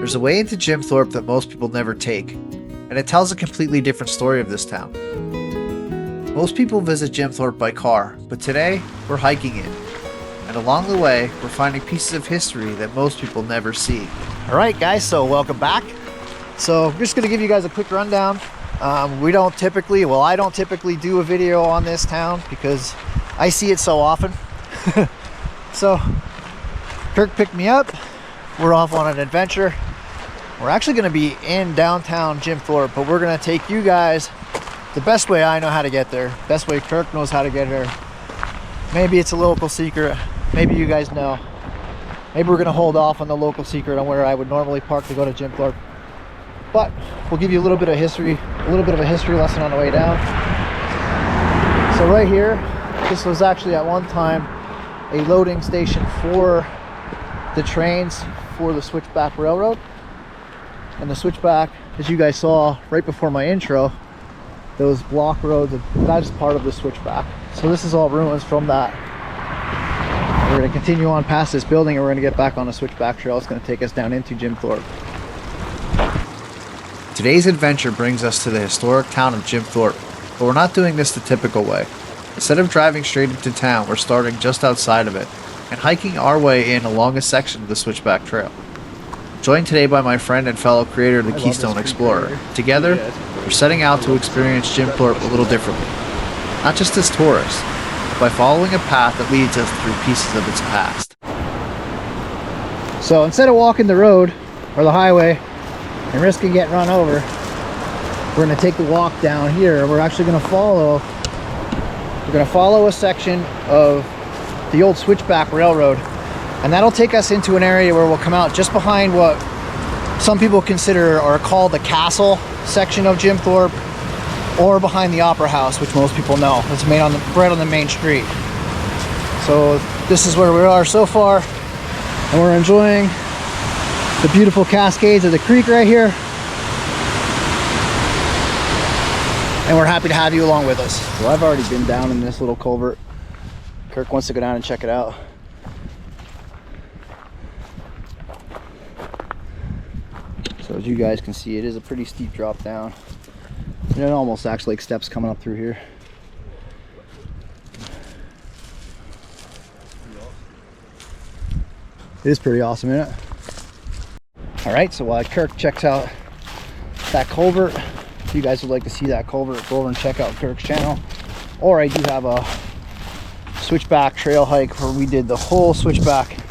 There's a way into Jim Thorpe that most people never take, and it tells a completely different story of this town. Most people visit Jim Thorpe by car, but today we're hiking it. And along the way, we're finding pieces of history that most people never see. Alright guys, so welcome back. So I'm just going to give you guys a quick rundown. I don't typically do a video on this town because I see it so often. So Kirk picked me up. We're off on an adventure. We're actually going to be in downtown Jim Thorpe, but we're going to take you guys the best way I know how to get there, best way Kirk knows how to get here. Maybe it's a local secret, maybe you guys know. Maybe we're going to hold off on the local secret on where I would normally park to go to Jim Thorpe. But we'll give you a little bit of history, a little bit of a history lesson on the way down. So right here, this was actually at one time a loading station for the trains for the Switchback Railroad. And the Switchback, as you guys saw right before my intro, those block roads, that is part of the Switchback. So this is all ruins from that. We're going to continue on past this building and we're going to get back on the Switchback Trail. It's going to take us down into Jim Thorpe. Today's adventure brings us to the historic town of Jim Thorpe, but we're not doing this the typical way. Instead of driving straight into town, we're starting just outside of it and hiking our way in along a section of the Switchback Trail. Joined today by my friend and fellow creator, the Keystone Explorer. Together, we're setting out to experience Jim Thorpe a little differently. Not just as tourists, but by following a path that leads us through pieces of its past. So instead of walking the road or the highway and risking getting run over, we're going to take the walk down here. We're actually going to follow a section of the old Switchback Railroad, and that'll take us into an area where we'll come out just behind what some people consider or call the castle section of Jim Thorpe, or behind the Opera House, which most people know. It's made right on the main street. So this is where we are so far, and we're enjoying the beautiful cascades of the creek right here. And we're happy to have you along with us. So I've already been down in this little culvert. Kirk wants to go down and check it out. So as you guys can see, it is a pretty steep drop down. And it almost acts like steps coming up through here. It is pretty awesome, isn't it? Alright, so while Kirk checks out that culvert, if you guys would like to see that culvert, go over and check out Kirk's channel. Or I do have a Switchback Trail hike where we did the whole Switchback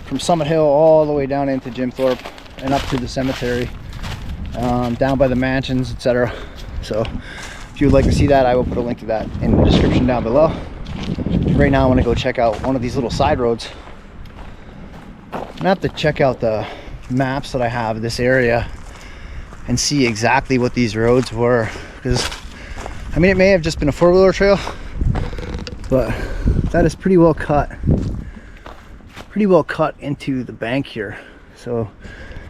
from Summit Hill all the way down into Jim Thorpe and up to the cemetery, down by the mansions, etc. So if you would like to see that, I will put a link to that in the description down below. Right now I want to go check out one of these little side roads. I'm gonna have to check out the maps that I have of this area and see exactly what these roads were, because I mean, it may have just been a four-wheeler trail, but that is pretty well cut into the bank here. So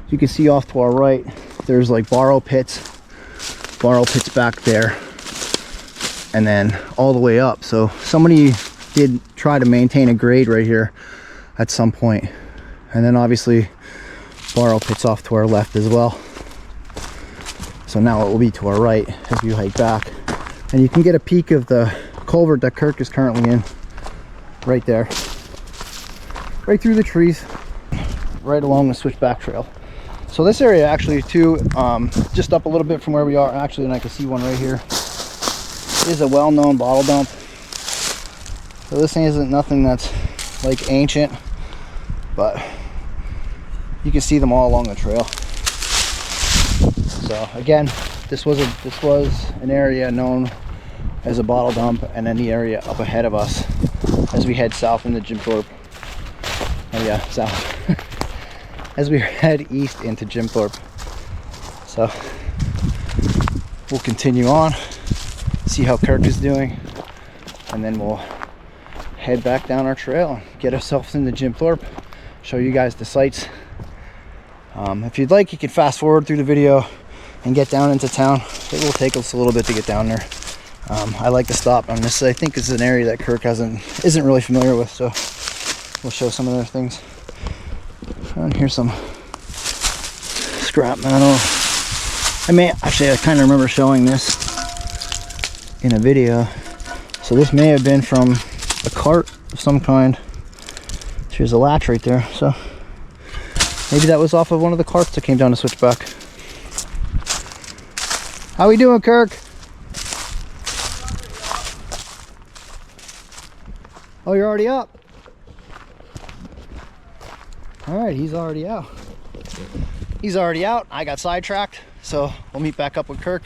you can see off to our right, there's like borrow pits back there, and then all the way up. So somebody did try to maintain a grade right here at some point, and then obviously borrow pits off to our left as well. So now it will be to our right as you hike back, and you can get a peek of the culvert that Kirk is currently in right there, right through the trees, right along the Switchback Trail. So this area actually too, just up a little bit from where we are actually, and I can see one right here, is a well-known bottle dump. So this thing isn't nothing that's like ancient, but you can see them all along the trail. So again, this was an area known as a bottle dump, and then the area up ahead of us as we head south into Jim Thorpe. Oh yeah, south. As we head east into Jim Thorpe. So we'll continue on, see how Kirk is doing, and then we'll head back down our trail and get ourselves into Jim Thorpe, show you guys the sights. If you'd like, you can fast forward through the video and get down into town. It will take us a little bit to get down there. I like to stop on this. I think it's an area that Kirk isn't really familiar with, so we'll show some of their things. And here's some scrap metal. I kind of remember showing this in a video. So this may have been from a cart of some kind. There's a latch right there, so maybe that was off of one of the carts that came down to Switchback. How we doing, Kirk? Oh, you're already up. All right, he's already out. He's already out. I got sidetracked, so we'll meet back up with Kirk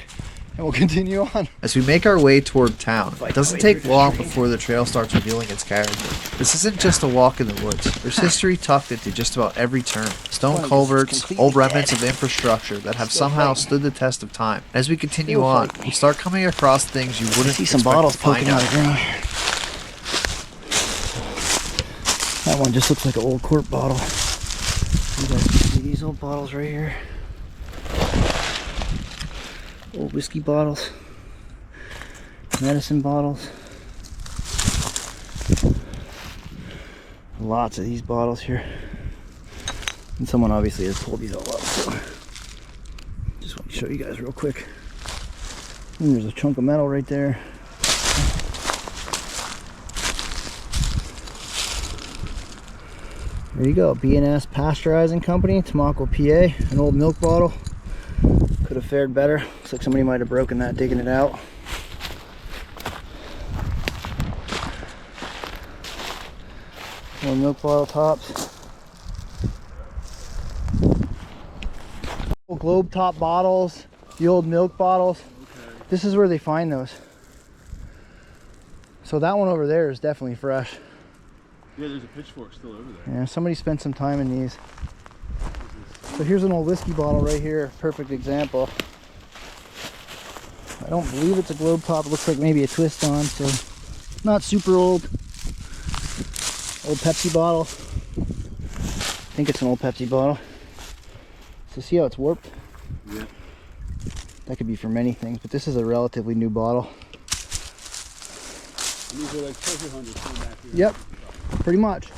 and we'll continue on. As we make our way toward town, it doesn't take long before the trail starts revealing its character. This isn't just a walk in the woods. There's history tucked into just about every turn. Stone culverts, old remnants of infrastructure that have somehow stood the test of time. As we continue on, we start coming across things you wouldn't See some expect bottles to find poking out out. of the ground. That one just looks like an old quart bottle. You guys can see these old bottles right here. Old whiskey bottles, medicine bottles. Lots of these bottles here. And someone obviously has pulled these all up, so just want to show you guys real quick. And there's a chunk of metal right there. There you go, B&S Pasteurizing Company, Mauch, PA, an old milk bottle. Could have fared better. Looks like somebody might have broken that digging it out. More milk bottle tops. Old globe top bottles, the old milk bottles. Okay. This is where they find those. So that one over there is definitely fresh. Yeah, there's a pitchfork still over there. Yeah, somebody spent some time in these. So here's an old whiskey bottle right here, perfect example. I don't believe it's a globe top, it looks like maybe a twist on, so not super old. Old Pepsi bottle. I think it's an old Pepsi bottle. So see how it's warped? Yeah. That could be for many things, but this is a relatively new bottle. And these are like treasure hunters coming back here. Yep, pretty much.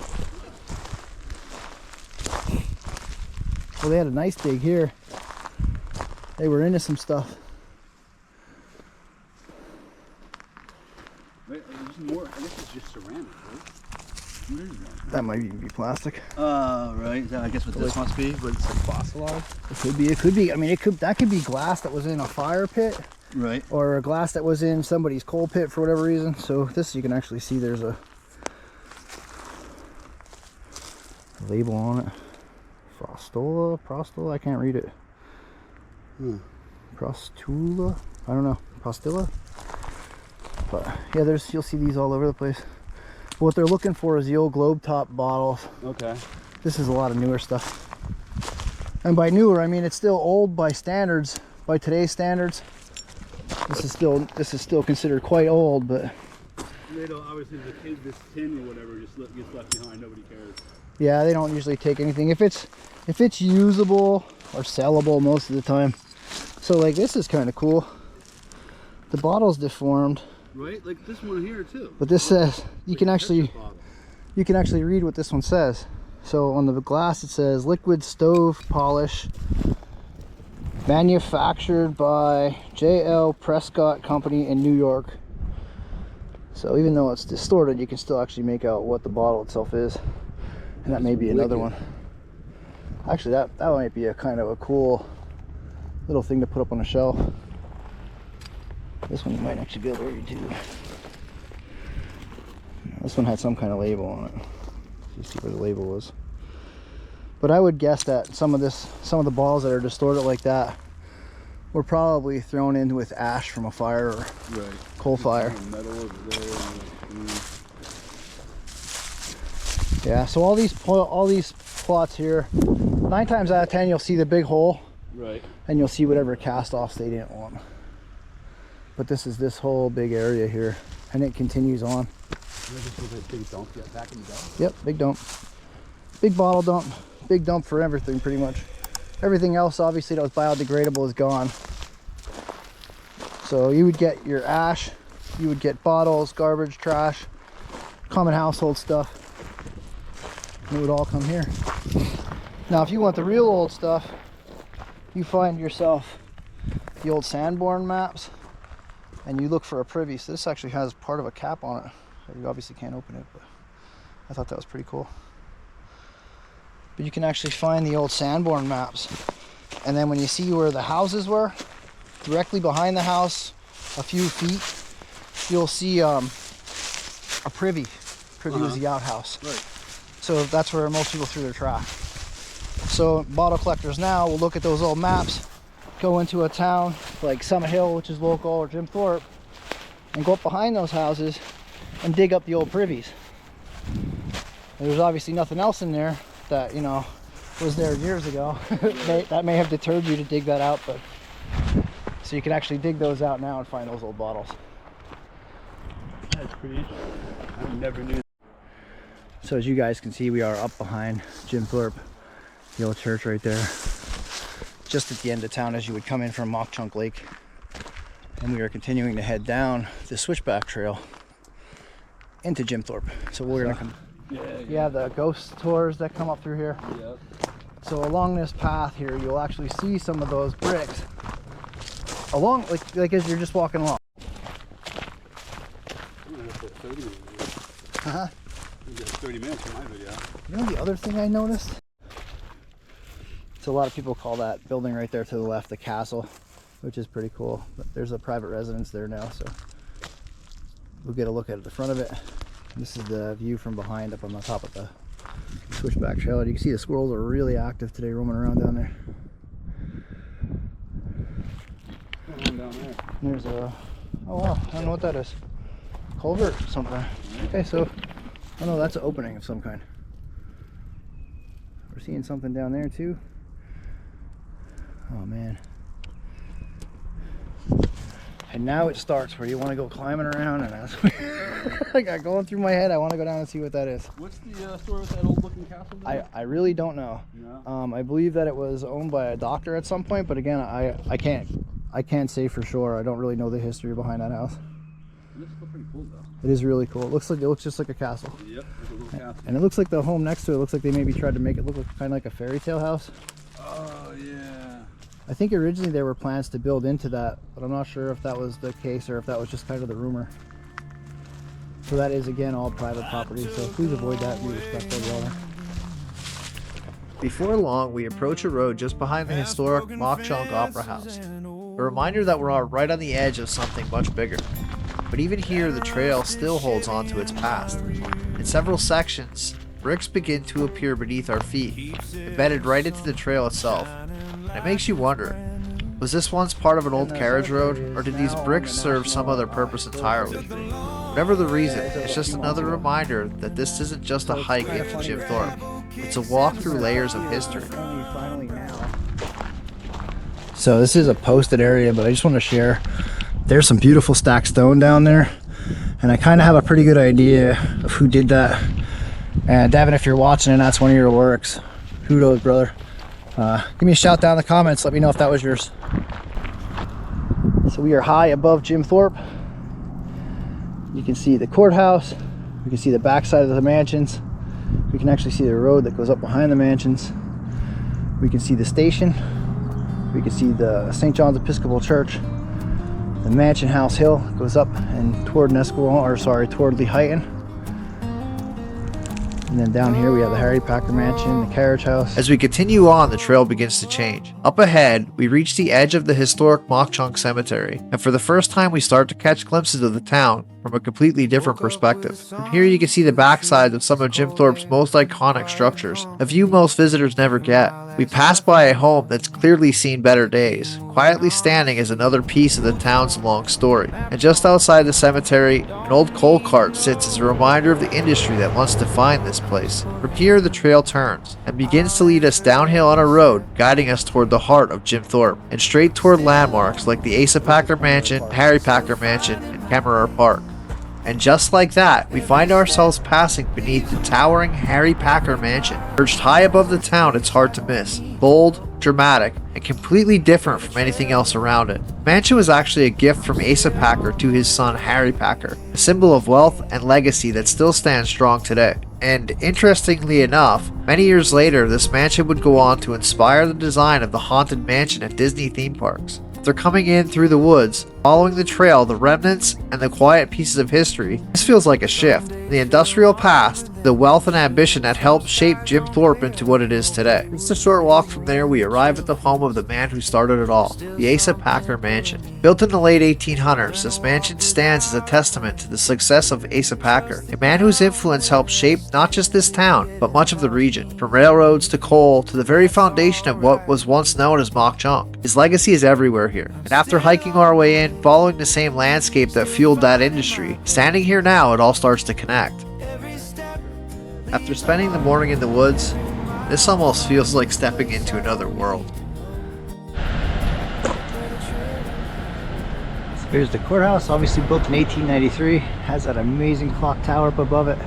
Well, they had a nice dig here. They were into some stuff. Wait, there's more. I guess it's just ceramic, right? Where is that? That might even be plastic. Right. Is that, I guess what this must be, but it's like fossilized. It could be. It could be. I mean, that could be glass that was in a fire pit, Right. or a glass that was in somebody's coal pit for whatever reason. So this, you can actually see there's a label on it. Prostola, I can't read it. Prostula, I don't know, Prostilla. But yeah, you'll see these all over the place. But what they're looking for is the old globe top bottles. Okay. This is a lot of newer stuff. And by newer, I mean it's still old by standards, by today's standards. This is still considered quite old, but They don't, obviously the kid, this tin or whatever just gets left behind, nobody cares. yeah, they don't usually take anything if it's usable or sellable most of the time. So like this is kind of cool. The bottle's deformed, Right, like this one here too. but this says you can actually read what this one says. So on the glass it says liquid stove polish, manufactured by J.L. Prescott Company in New York. So even though it's distorted, you can still actually make out what the bottle itself is. And that may be another one. Actually, that might be a kind of a cool little thing to put up on a shelf. This one you might actually be able to read too. This one had some kind of label on it. Let's see where the label was. But I would guess that some of the balls that are distorted like that were probably thrown in with ash from a fire or coal fire. Metal over there. Yeah, so all these plots here, 9 times out of 10 you'll see the big hole, Right. and you'll see whatever cast-offs they didn't want. But this is this whole big area here, and it continues on. Big dump, yeah, back in the dump. Yep, big dump, big bottle dump, big dump for everything pretty much. Everything else obviously that was biodegradable is gone. So you would get your ash, you would get bottles, garbage, trash, common household stuff. It would all come here. Now if you want the real old stuff, you find yourself the old Sanborn maps and you look for a privy. So this actually has part of a cap on it. So you obviously can't open it, but I thought that was pretty cool. But you can actually find the old Sanborn maps. And then when you see where the houses were, directly behind the house, a few feet, you'll see a privy. Privy was the outhouse. Right. So that's where most people threw their trash. So bottle collectors now will look at those old maps, go into a town like Summit Hill, which is local, or Jim Thorpe, and go up behind those houses and dig up the old privies. There's obviously nothing else in there that, you know, was there years ago. That may have deterred you to dig that out, but so you can actually dig those out now and find those old bottles. That's pretty interesting. I never knew. So as you guys can see, we are up behind Jim Thorpe, the old church right there, just at the end of town as you would come in from Mauch Chunk Lake. And we are continuing to head down the Switchback Trail into Jim Thorpe. So we're gonna come. Yeah, the ghost tours that come up through here. Yep. So along this path here, you'll actually see some of those bricks along, like as you're just walking along. I'm gonna have to 30 minutes. 30 minutes for my video. You know the other thing I noticed? So a lot of people call that building right there to the left the castle, which is pretty cool. But there's a private residence there now, so we'll get a look at the front of it. This is the view from behind up on the top of the Switchback Trail. And you can see the squirrels are really active today roaming around down there. Down there. And there's a, oh wow, I don't know what that is. Culvert or something. Okay, so, oh no, that's an opening of some kind. We're seeing something down there too. Oh man. And now it starts where you want to go climbing around, and that's I got going through my head. I want to go down and see what that is. What's the story with that old looking castle there? I really don't know. No. I believe that it was owned by a doctor at some point, but again, I can't say for sure. I don't really know the history behind that house. It looks still pretty cool though. It is really cool. It looks just like a castle. Yep, like a little castle. And it looks like the home next to it looks like they maybe tried to make it look kind of like a fairy tale house. Oh yeah. I think originally there were plans to build into that, but I'm not sure if that was the case or if that was just kind of the rumor. So that is again all private property, so please avoid that and be respectful of the owner. Before long, we approach a road just behind the historic Mauch Chunk Opera House. A reminder that we're right on the edge of something much bigger. But even here, the trail still holds on to its past. In several sections, bricks begin to appear beneath our feet, embedded right into the trail itself. And it makes you wonder, was this once part of an old carriage road, or did these bricks serve some other purpose entirely? Whatever the reason, it's just another reminder that this isn't just a hike into Jim Thorpe. It's a walk through layers of history. So this is a posted area, but I just want to share. There's some beautiful stacked stone down there, and I kind of have a pretty good idea of who did that. And Devin, if you're watching and that's one of your works, kudos, brother. Give me a shout down in the comments. Let me know if that was yours. So we are high above Jim Thorpe. You can see the courthouse. We can see the backside of the mansions. We can actually see the road that goes up behind the mansions. We can see the station. We can see the St. John's Episcopal Church. The Mansion House Hill goes up and toward toward Lehighton. And then down here we have the Harry Packer Mansion, the carriage house. As we continue on, the trail begins to change. Up ahead, we reach the edge of the historic Mauch Chunk Cemetery, and for the first time we start to catch glimpses of the town from a completely different perspective. From here you can see the backsides of some of Jim Thorpe's most iconic structures, a view most visitors never get. We pass by a home that's clearly seen better days. Quietly standing is another piece of the town's long story. And just outside the cemetery, an old coal cart sits as a reminder of the industry that once defined this place. From here, the trail turns and begins to lead us downhill on a road, guiding us toward the heart of Jim Thorpe, and straight toward landmarks like the Asa Packer Mansion, Harry Packer Mansion, and Kemmerer Park. And just like that, we find ourselves passing beneath the towering Harry Packer Mansion. Perched high above the town, it's hard to miss. Bold, dramatic, and completely different from anything else around it. The mansion was actually a gift from Asa Packer to his son Harry Packer, a symbol of wealth and legacy that still stands strong today. And interestingly enough, many years later, this mansion would go on to inspire the design of the Haunted Mansion at Disney theme parks. After coming in through the woods, following the trail, the remnants, and the quiet pieces of history, this feels like a shift. The industrial past, the wealth and ambition that helped shape Jim Thorpe into what it is today. Just a short walk from there, we arrive at the home of the man who started it all, the Asa Packer Mansion. Built in the late 1800s, this mansion stands as a testament to the success of Asa Packer, a man whose influence helped shape not just this town, but much of the region, from railroads to coal to the very foundation of what was once known as Mauch Chunk. His legacy is everywhere here, and after hiking our way in, following the same landscape that fueled that industry, standing here now, it all starts to connect. After spending the morning in the woods, this almost feels like stepping into another world. So here's the courthouse, obviously built in 1893, has that amazing clock tower up above it.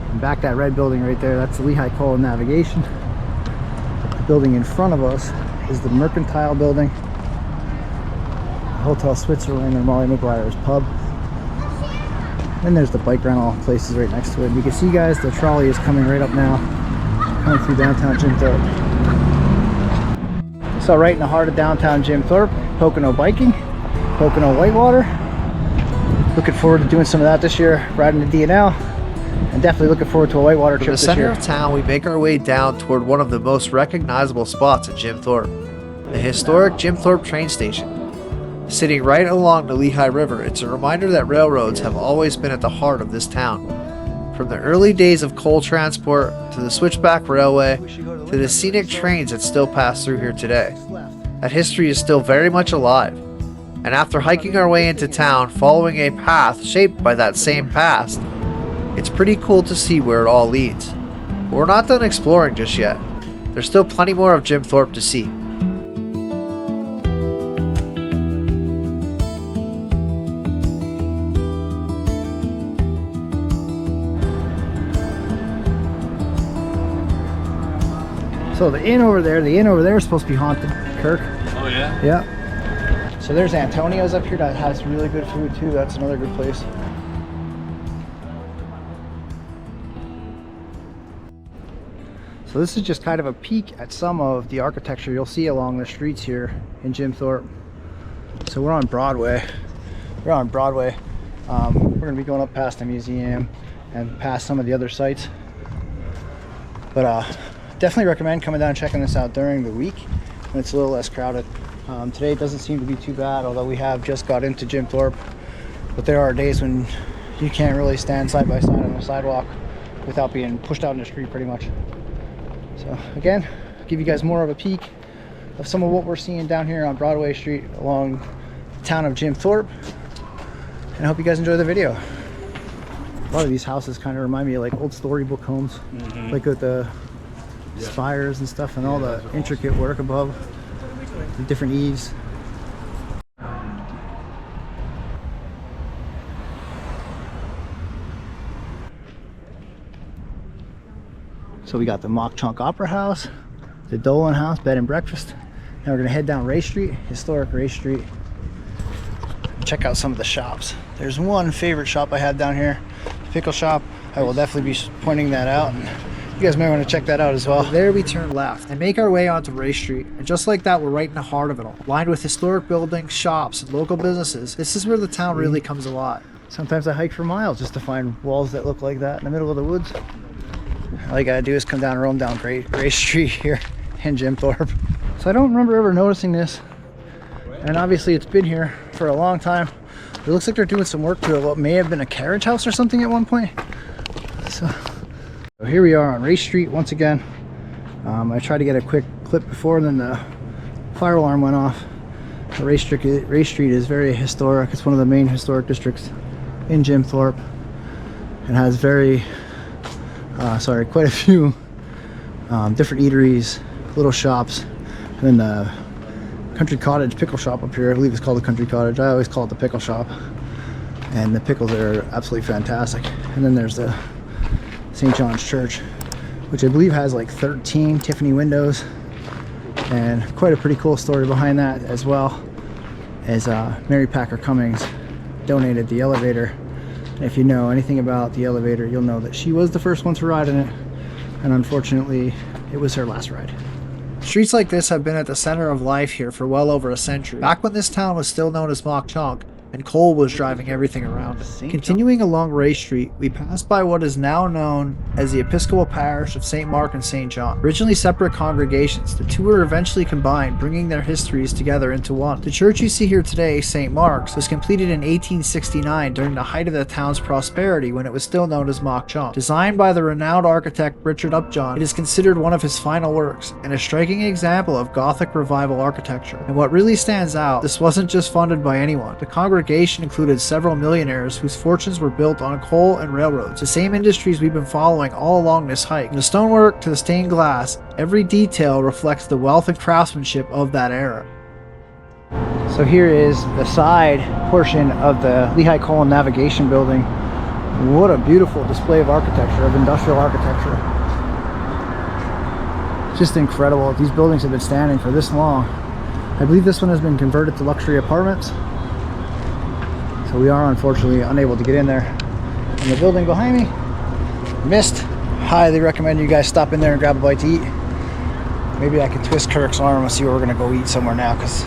And back that red building right there, that's the Lehigh Coal and Navigation. The building in front of us is the Mercantile Building, Hotel Switzerland, and Molly McGuire's pub. Then there's the bike rental places right next to it. And you can see, guys, the trolley is coming right up now, coming through downtown Jim Thorpe. So right in the heart of downtown Jim Thorpe, Pocono biking, Pocono whitewater. Looking forward to doing some of that this year, riding the D&L, and definitely looking forward to a whitewater trip this year. From the center of town, we make our way down toward one of the most recognizable spots in Jim Thorpe, the historic Jim Thorpe train station. Sitting right along the Lehigh River, it's a reminder that railroads have always been at the heart of this town. From the early days of coal transport, to the Switchback Railway, to the scenic trains that still pass through here today. That history is still very much alive. And after hiking our way into town, following a path shaped by that same past, it's pretty cool to see where it all leads. But we're not done exploring just yet. There's still plenty more of Jim Thorpe to see. So the inn over there is supposed to be haunted, Kirk. Oh yeah? Yeah. So there's Antonio's up here that has really good food too. That's another good place. So this is just kind of a peek at some of the architecture you'll see along the streets here in Jim Thorpe. So we're on Broadway. We're gonna be going up past the museum and past some of the other sites. But definitely recommend coming down and checking this out during the week when it's a little less crowded. Today it doesn't seem to be too bad, although we have just got into Jim Thorpe. But there are days when you can't really stand side by side on the sidewalk without being pushed out in the street pretty much. So again, I'll give you guys more of a peek of some of what we're seeing down here on Broadway Street along the town of Jim Thorpe. And I hope you guys enjoy the video. A lot of these houses kind of remind me of like old storybook homes, like with the spires and stuff and all the intricate work above, the different eaves. So we got the Mauch Chunk Opera House, the Dolan House, bed and breakfast. Now we're gonna head down Ray Street, historic Ray Street. Check out some of the shops. There's one favorite shop I have down here, pickle shop. I will definitely be pointing that out, and you guys may want to check that out as well. There we turn left and make our way onto Ray Street, and just like that, we're right in the heart of it all. Lined with historic buildings, shops, and local businesses, this is where the town really comes alive. Sometimes I hike for miles just to find walls that look like that in the middle of the woods. All you gotta do is come down and roam down Ray Street here in Jim Thorpe. So I don't remember ever noticing this, and obviously it's been here for a long time. It looks like they're doing some work to it, what may have been a carriage house or something at one point. So here we are on Ray Street once again. I tried to get a quick clip before, and then the fire alarm went off. Ray Street is very historic. It's one of the main historic districts in Jim Thorpe, and has quite a few different eateries, little shops, and then the Country Cottage pickle shop up here. I believe it's called the Country Cottage. I always call it the pickle shop, and the pickles are absolutely fantastic. And then there's the St. John's Church, which I believe has like 13 Tiffany windows, and quite a pretty cool story behind that, as well as Mary Packer Cummings donated the elevator If you know anything about the elevator, you'll know that she was the first one to ride in it, and unfortunately, it was her last ride. Streets like this have been at the center of life here for well over a century, back when this town was still known as Mauch Chunk, and coal was driving everything around it. Continuing along Ray Street, we pass by what is now known as the Episcopal Parish of St. Mark and St. John. Originally separate congregations, the two were eventually combined, bringing their histories together into one. The church you see here today, St. Mark's, was completed in 1869 during the height of the town's prosperity when it was still known as Mauch Chunk. Designed by the renowned architect Richard Upjohn, it is considered one of his final works, and a striking example of Gothic revival architecture. And what really stands out, this wasn't just funded by anyone. The congregation included several millionaires whose fortunes were built on coal and railroads, the same industries we've been following all along this hike. From the stonework to the stained glass, every detail reflects the wealth and craftsmanship of that era. So here is the side portion of the Lehigh Coal and Navigation Building. What a beautiful display of architecture, of industrial architecture. Just incredible. These buildings have been standing for this long. I believe this one has been converted to luxury apartments. So we are unfortunately unable to get in there. And the building behind me, missed. Highly recommend you guys stop in there and grab a bite to eat. Maybe I can twist Kirk's arm and see where we're gonna go eat somewhere now, because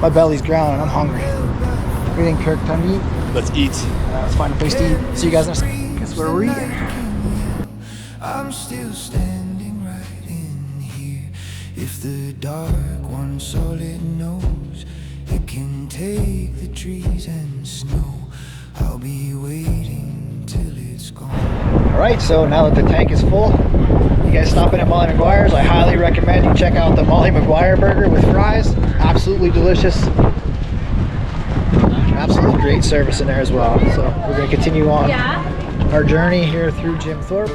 my belly's growling and I'm hungry. What do you think, Kirk? Time to eat? Let's eat. Let's find a place to eat. See you guys next time. Guess where we're eating. I'm still standing right in here. If the dark one solid knows it can take the trees and snow, I'll be waiting till it's gone. Alright, so now that the tank is full, you guys stop in at Molly McGuire's. I highly recommend you check out the Molly McGuire burger with fries. Absolutely delicious. Absolutely great service in there as well. So we're going to continue on our journey here through Jim Thorpe.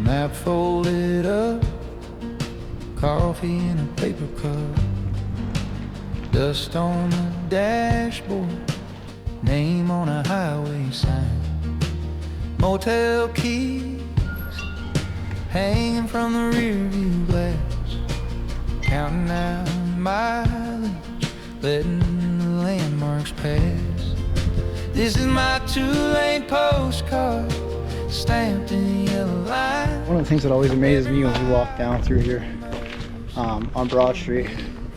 Map folded up, coffee in a paper cup, dust on the dashboard, name on a highway sign, motel keys hanging from the rear view glass, counting out mileage, letting the landmarks pass. This is my two-lane postcard, stamped in yellow line. One of the things that always amazes me when we walk down through here on Broad Street,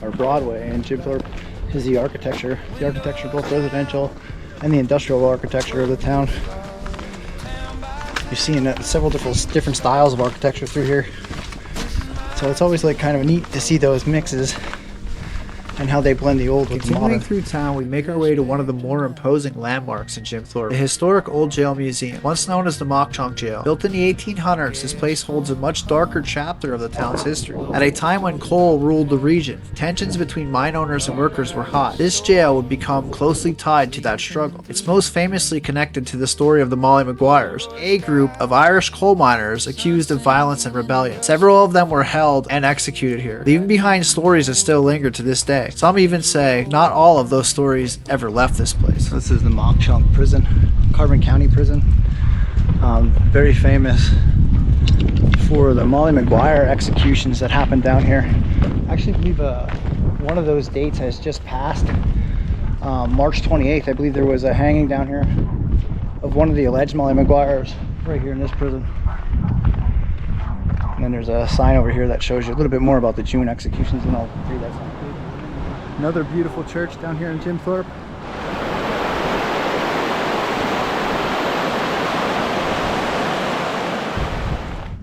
or Broadway in Jim Thorpe, is the architecture. The architecture, both residential and the industrial architecture of the town. You're seeing several different styles of architecture through here. So it's always like kind of neat to see those mixes and how they blend the old with the modern. Continuing through town, we make our way to one of the more imposing landmarks in Jim Thorpe, the historic Old Jail Museum. Once known as the Mauch Chunk Jail, built in the 1800s, this place holds a much darker chapter of the town's history. At a time when coal ruled the region, tensions between mine owners and workers were hot. This jail would become closely tied to that struggle. It's most famously connected to the story of the Molly McGuires, a group of Irish coal miners accused of violence and rebellion. Several of them were held and executed here, leaving behind stories that still linger to this day. Some even say not all of those stories ever left this place. This is the Mauch Chunk prison, Carbon County prison. Very famous for the Molly McGuire executions that happened down here. I actually believe one of those dates has just passed. March 28th, I believe there was a hanging down here of one of the alleged Molly McGuires right here in this prison. And then there's a sign over here that shows you a little bit more about the June executions, and I'll read that sign. Another beautiful church down here in Jim Thorpe.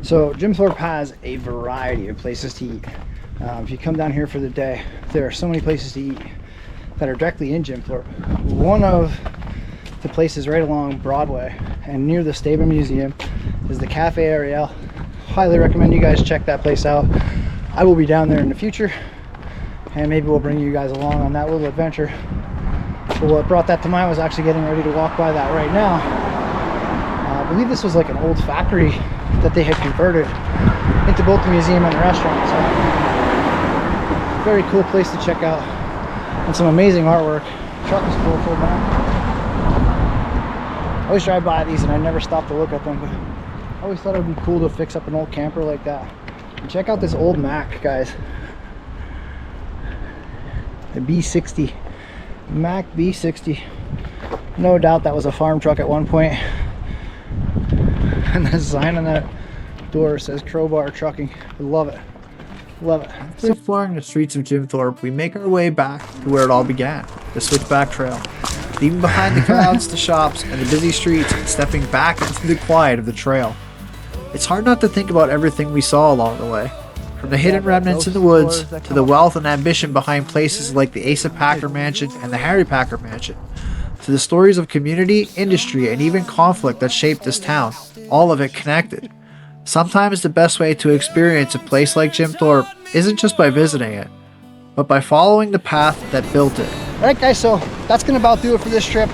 So Jim Thorpe has a variety of places to eat. If you come down here for the day, there are so many places to eat that are directly in Jim Thorpe. One of the places right along Broadway and near the Stable Museum is the Cafe Ariel. Highly recommend you guys check that place out. I will be down there in the future, and maybe we'll bring you guys along on that little adventure. But what brought that to mind was actually getting ready to walk by that right now. I believe this was like an old factory that they had converted into both the museum and the restaurant. So, very cool place to check out, and some amazing artwork. Truck is cool for that. I always drive by these and I never stop to look at them, but I always thought it would be cool to fix up an old camper like that. And check out this old Mac, guys. The B60, Mauch B60. No doubt that was a farm truck at one point. And the sign on that door says Crowbar Trucking. I love it. Love it. After exploring the streets of Jim Thorpe, we make our way back to where it all began, the Switchback Trail. Leaving behind the crowds, the shops, and the busy streets, and stepping back into the quiet of the trail. It's hard not to think about everything we saw along the way. From the hidden remnants in the woods, to the wealth and ambition behind places like the Asa Packer Mansion and the Harry Packer Mansion, to the stories of community, industry, and even conflict that shaped this town, all of it connected. Sometimes the best way to experience a place like Jim Thorpe isn't just by visiting it, but by following the path that built it. Alright guys, so that's gonna about do it for this trip.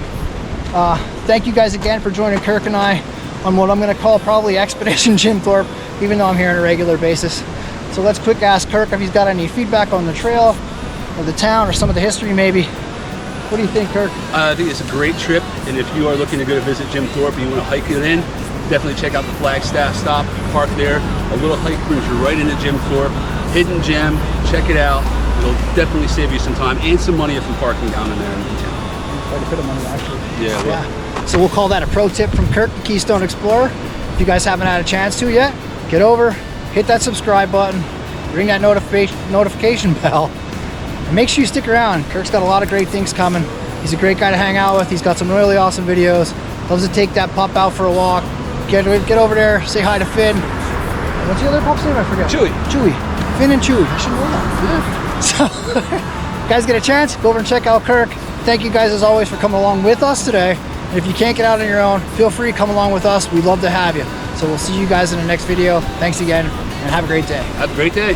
Thank you guys again for joining Kirk and I on what I'm gonna call probably Expedition Jim Thorpe, even though I'm here on a regular basis. So let's quick ask Kirk if he's got any feedback on the trail or the town or some of the history maybe. What do you think, Kirk? I think it's a great trip, and if you are looking to go to visit Jim Thorpe and you want to hike it in, definitely check out the Flagstaff stop, park there. A little hike brings you right into Jim Thorpe. Hidden gem, check it out. It'll definitely save you some time and some money if you're parking down in there in town. Quite a bit of money actually. Yeah, well, Yeah. So we'll call that a pro tip from Kirk, the Keystone Explorer. If you guys haven't had a chance to yet, get over, hit that subscribe button, ring that notification bell, and make sure you stick around. Kirk's got a lot of great things coming. He's a great guy to hang out with. He's got some really awesome videos. Loves to take that pup out for a walk. Get over there, say hi to Finn. What's the other pup's name? I forget. Chewy. Chewy. Finn and Chewy. I should know that. So, guys, get a chance, go over and check out Kirk. Thank you guys as always for coming along with us today. And if you can't get out on your own, feel free to come along with us. We'd love to have you. So we'll see you guys in the next video. Thanks again, and have a great day. have a great day.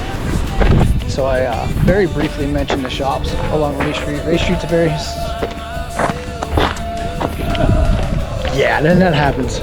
So I very briefly mentioned the shops along Ray Street. Ray Street's a very... Yeah, then that happens.